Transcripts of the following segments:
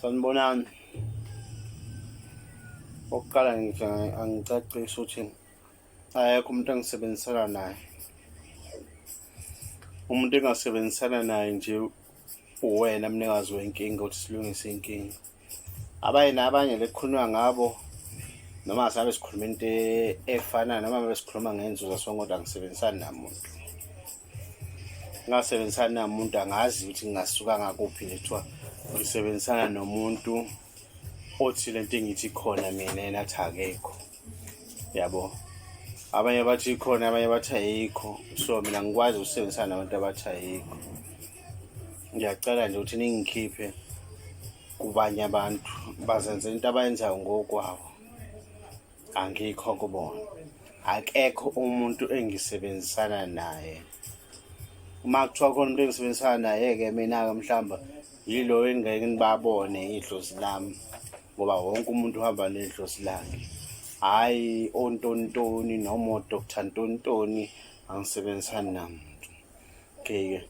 Sanibonani. Okokuqala nje angicacise ukuthi akekho umuntu engisebenzisana naye. Umuntu engasebenzisana naye nje uwena mnikazi wenkinga ukuthi silungise inkinga. Abanye lekukhulunywa ngabo noma asabe sikhuluma into efanayo noma besikhuluma ngenzuzo sonke kodwa angisebenzisani namuntu. Ngasebenzisana namuntu angazi ukuthi ngingasuka ngakuphi lethiwa ngisebenzisana nomuntu othi lento engithi khona mina yena athi akekho. Yabo. Abanye bathi ikhona, abanye bathi ayikho. So mina ngikwazi ukusebenzisana nabantu abathi ayikho. Ngiyacela nje ukuthi ningikhiphe kubanye abantu bazenze into abayenzayo ngokwabo. Angikho kubona. Akekho umuntu engisebenzisana naye. Uma kuthiwa khona umuntu engisebenzisana naye-ke mina-ke mhlawumbe yilo engeke nibabone idlozi lami ngoba wonke umuntu uhamba nedlozi lakhe. Hhayi ontontoni noma oDr Ntontoni angisebenzisani namuntu. Okay-ke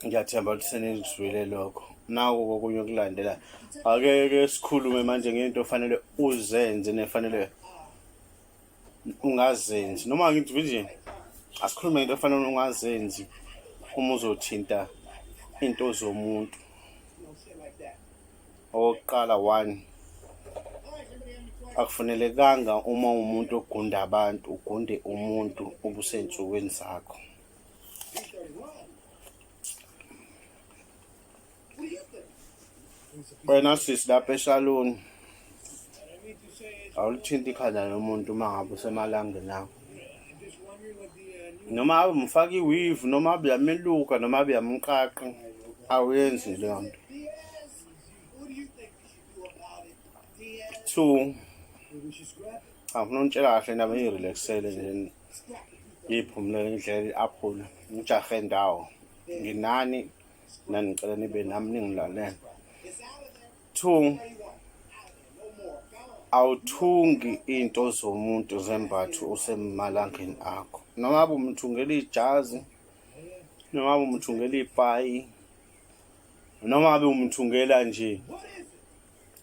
ngiyathemba ukuthi senizwile lokho. Naku kokunye okulandela akeke sikhulume manje ngento ofanele uzenze nefanele ungazenzi noma ngithi nje asikhulume ngento ofanele ungazenzi uma uzothinta into zomuntu. Oqala 1 akufanelekanga uma umuntu ogunda abantu ugunde umuntu obusensukwini zakho. Wena sisi lapha esalon awulithinta ikhanda lomuntu uma ngabe usemalangeni akho. Noma abe umfaka iweave noma abe yameluka noma abe yamqaqa awuyenzi leyo nto. 2 afuna untshela kahle indaba ngirelaxele nje ngiphumule indlela iaphula ngijahe ndawo nginani nani ngicela nibe nami ningilalela. 2 awuthungi into zomuntu zembatho usemalangeni akho. Noma abe umthungela ijazi noma abe umthungela ipayi noma abe umthungela nje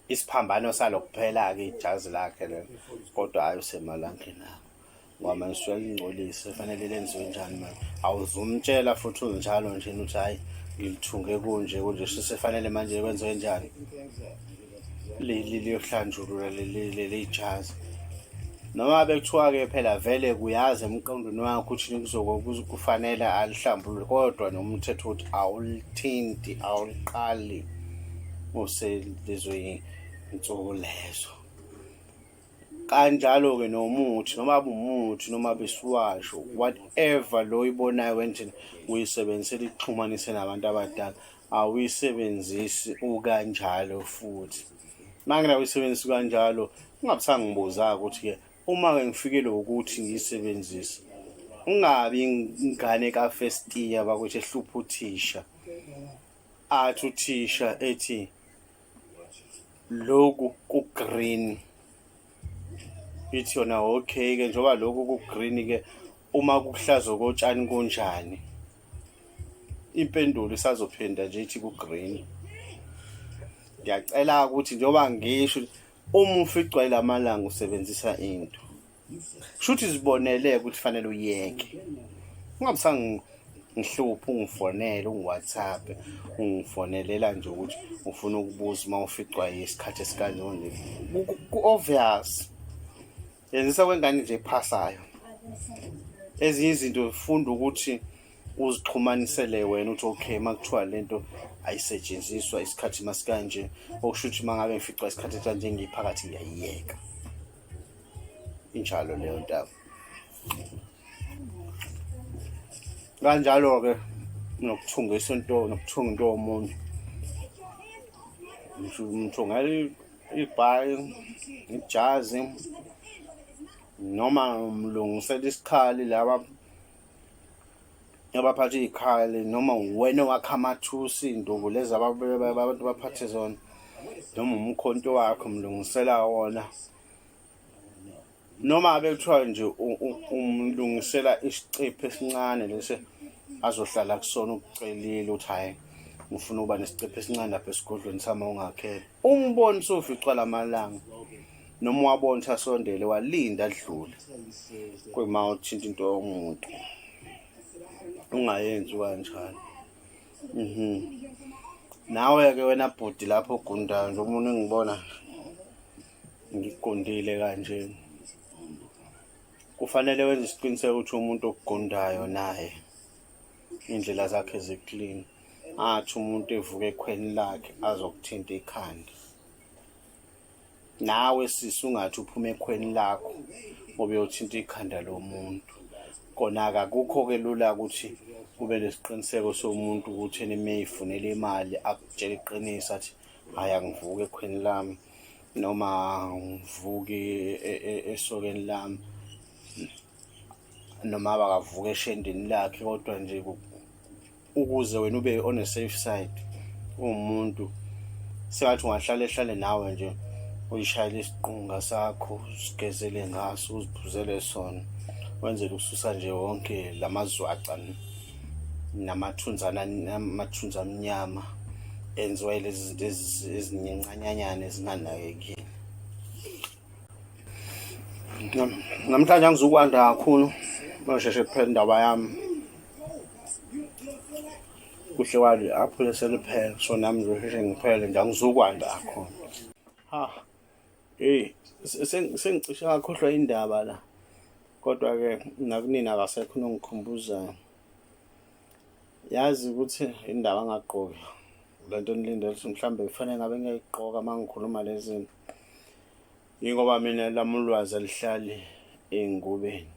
isiphambano salokuphela-ke ijazi lakhe lelo kodwa hayi usemalangeni akho ngoba manje suke lingcolise fanele lenziwe njani manje. Awuzumtshela futhi unjalo nje ukuthi hayi ngilithunge kunje sefanele manje kwenziwe njani liyohlanjulula leli jazi. Noma bekuthiwa-ke phela vele kuyazi emqondweni wakho ukuthi kufanele alihlambulule kodwa noma umthetho ukuthi awulithinti awuliqali uselizwe insuku lezo. Kanjalo-ke nomuthi noma abe umuthi noma besiwasho whatever lo uyibonayo wendlela uyisebenzisela ikuxhumanise nabantu abadala awuyisebenzisi ukanjalo futhi. Mangina uyisebenzisa kanjalo ungabisangibuza ukuthi-ke uma-ke ngifikele ukuthi ngiyisebenzise ungabi ingane ka first year bakuthi ehlupha uthisha athi uthisha ethi loku ku-green ithi yona okay-ke njengoba lokhu ku-green-ke uma kuhlaza kotshani kunjani. Impendulo isazophinda nje ithi ku-green. Ngiyacela ukuthi njengoba ngisho uma uficwa ilamalanga usebenzisa into shuthi zibonele ukuthi fanele uyeke. Ungabisangi ngihlupha ungifonele ungi-WhatsApp ungifonelela nje ukuthi ufuna ukubuza uma uficwa isikhathi esikanjani ku-obvious. Yenzisa kwengane nje ephasayo. Ezinye izinto ufunda ukuthi uzixhumanisele wena uthi okay makuthiwa lento ayisetshenziswa isikhathi masikanje okusho ukuthi mangabe ngificwa isikhathi kanje ngiphakathi ngiyayiyeka. Injalo leyo nto. Kanjalo-ke nokuthungisa into nokuthunga into yomuntu. Ngithungela ibhayi ijazi noma umlungisela isikhali laba abaphatha izikhali noma wena wakha amathusi induku lezi abantu baphathe zona noma umkhonto wakho umlungisela wona noma bekuthiwa nje umlungisela isicipho esincane lese azohlala kusona ukucelile uthi hayi ngifuna ukuba nesicephe esincane lapha esigodlweni sami ungakhele umbone usuficwa lamalanga noma wabona asondele walinda adlule kwema uthinta into yomuntu ungayenzi kanjalo. Nawe ke wena bhudi lapho ogundayo nje umuntu engibona ngigundile kanje kufanele wenze isiqiniseko ukuthi umuntu okugundayo naye indlela zakhe ziclean, athi umuntu evuka ekhweni lakhe azokuthinta ikhanda. Nawe sisi ungathi uphuma ekhweni lakho ube uyothinta ikhanda lomuntu. Kona akukho-ke lula ukuthi ube nesiqiniseko somuntu ukuthi emeyifunela imali akutshela iqiniso athi hayi angivuki ekhweni lami noma ngivuki esokeni lami noma bakavuka eshendeni lakhe, kodwa nje ukuze wena ube on a safe side umuntu sengathi ungahlale nawe nje uyishayele isiqunga sakho usigezele ngaso uziphuzele sona wenzele ukususa nje wonke lamazwaca namathunzana amnyama enziwa lezi zinto ezinyencanyanyane ezinganakekile. Namhlanje angizukwanda kakhulu ngisheshe kuphela indaba yami kuhle kwali aphule seliphela so nami ngizosheshe ngiphele nje angizukwanda kakhulu. Sengicishe ngakhohlwa indaba la, kodwa-ke nakunina akasekho nongikhumbuzayo. Yazi ukuthi indaba angagqoki lento nilindele ukuthi mhlawumbe kufanele ngabe ngiyayigqoka uma ngikhuluma lezi zinto, yingoba mina lami ulwazi alihlali ey'ngubeni,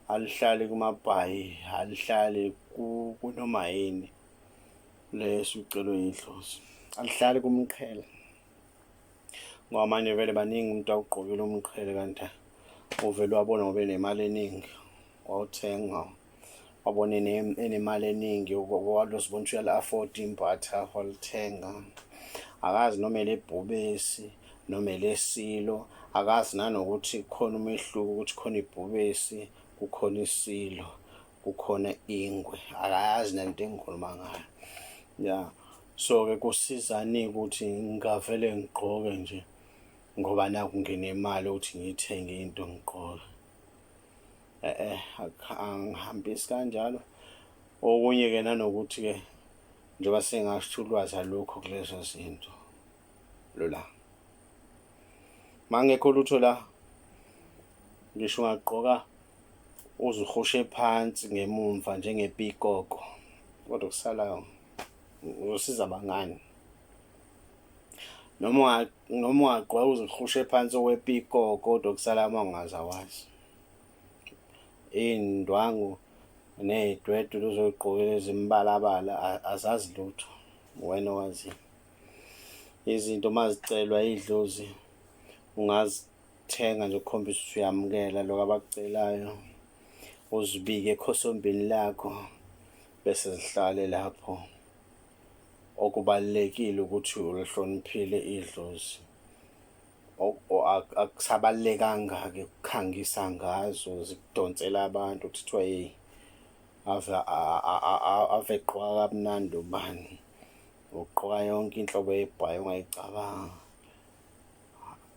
alihlali kumabhayi, alihlali kunoma yini leso ucelwe yidlozi, alihlali kumqhele. Ngoba manje vele baningi umuntu awugqokile umqhele kanti uvele wabona ngoba enemali eningi wawuthenga, wabona enemali eningi walozibona ukuthi uyali-afford imbatha walithenga. Akazi noma elebhubesi noma elesilo, akazi nanokuthi kukhona umehluko ukuthi khona ibhubesi kukhona isilo kukhona ingwe, akayazi nento engikhuluma ngayo. Ya so-ke kusizani ukuthi ngingavele ngigqoke nje ngoba naku nginemali ukuthi ngiyithenge into ngigqoke. Angihambisi kanjalo. Okunye-ke nanokuthi-ke njengoba sengasho ulwazi alukho kulezo zinto lola, mangekho lutho la ngisho ungagqoka uzuhoshe phansi ngemumva njengePikoko, kodwa kusalayo uzosiza abangani. Noma ungagqoka uzihoshe phansi okwePikoko kodwa kusala uma ungazawazi. Iy'ndwangu ney'dwedwe uzoy'gqokela ezimbalabala azazi lutho, wena owaziyo. Izinto mazicelwa idlozi ungazithenga nje ukukhombisa ukuthi uyamukela lokho abakucelayo, uzibike ekhosombeni lakho bese zihlale lapho. Okubalulekile ukuthi ulihloniphile idlozi, akusabalulekanga-ke ukukhangisa ngazo zikudonsela abantu kuthiwa hey ave gqoka kamnandi ubani, ugqoka yonke inhlobo yebhayi ongayicabanga.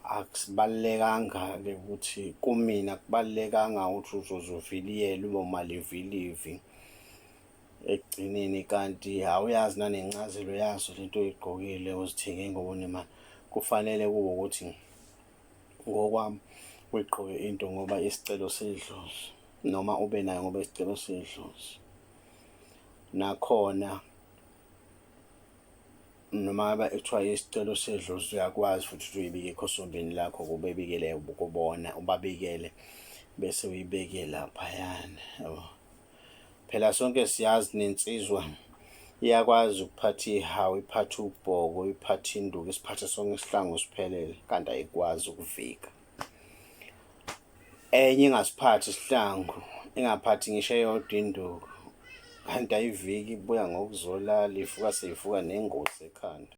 Akusibalulekanga-ke ukuthi kumina kubalulekanga ukuthi uzoviliyela ube umalivilivi ekugcineni, kanti awuyazi nanencazelo yazo lento oyigqokile uzithenge ngoba unemali. Kufanele kube ukuthi ngokwami uyigqoke into ngoba isicelo sedlozi noma ube nayo ngoba isicelo sedlozi. Nakhona noma ekuthiwa isicelo sedlozi uyakwazi futhi ukuthi uyibike ekhosombeni lakho kube bikele ukubona ubabikele bese uyibeke laphayana, yabo. Phela sonke siyazi nensizwa iyakwazi ukuphatha ihawu, iphathe ubhoko, iphathe induku, isiphathe sonke isihlangu siphelele, kanti ayikwazi ukuvika. Enye ingasiphathi isihlangu, ingaphathi ngisho eyodwa induku, kanti ayiviki, ibuya ngokuzolala, ivuka seyivuka nengozi ekhanda.